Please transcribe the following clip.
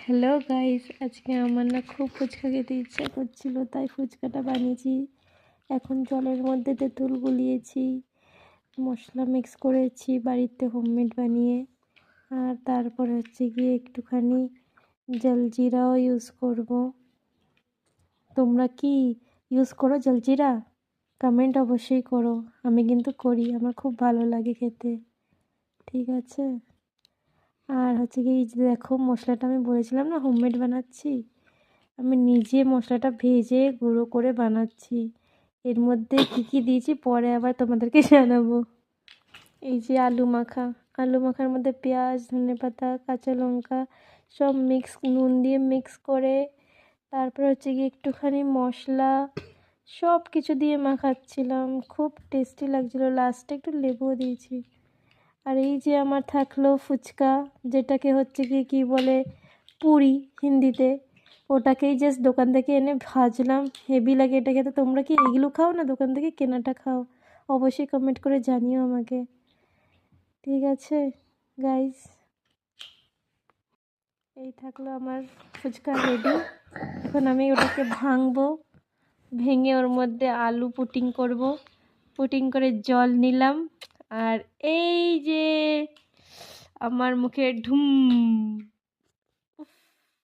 Hello guys, আজকে আমার না খুব ফুচকা খেতে ইচ্ছা করছিল, তাই ফুচকাটা বানিয়েছি। এখন জলের মধ্যে তেঁতুল গুলিয়েছি, মশলা মিক্স করেছি বাড়িতে হোমমেড বানিয়ে। আর তারপরে হচ্ছে গিয়ে একটুখানি জলজিরাও ইউজ করব। তোমরা কি ইউজ করো জলজিরা? কমেন্ট অবশ্যই করো। আমি কিন্তু করি, আমার খুব ভালো লাগে খেতে। ঠিক আছে। আর হচ্ছে কি, এই যে দেখো মশলাটা আমি বলেছিলাম না হোমমেড বানাচ্ছি, আমি নিজে মশলাটা ভেজে গুঁড়ো করে বানাচ্ছি। এর মধ্যে কী কী দিয়েছি পরে আবার তোমাদেরকে জানাবো। এই যে আলু মাখার মধ্যে পেঁয়াজ, ধনেপাতা, কাঁচা লঙ্কা সব মিক্স, নুন দিয়ে মিক্স করে তারপর হচ্ছে কি একটুখানি মশলা সব কিছু দিয়ে মাখাচ্ছিলাম, খুব টেস্টি লাগছিলো। লাস্টে একটু লেবুও দিয়েছি। আর এই যে আমার থাকলো ফুচকা, যেটাকে হচ্ছে কি কী বলে পুরি হিন্দিতে, ওটাকেই জাস্ট দোকান থেকে এনে ভাজলাম। হেভি লাগে এটা খেতে। তোমরা কি এগুলো খাও না দোকান থেকে কেনাটা খাও? অবশ্যই কমেন্ট করে জানিও আমাকে। ঠিক আছে গাইস, এই থাকলো আমার ফুচকা রেডি। এখন আমি ওটাকে ভাঙবো, ভেঙে ওর মধ্যে আলু পুটিং করব। পুটিং করে জল নিলাম, আর এই যে আমার মুখে ঢুম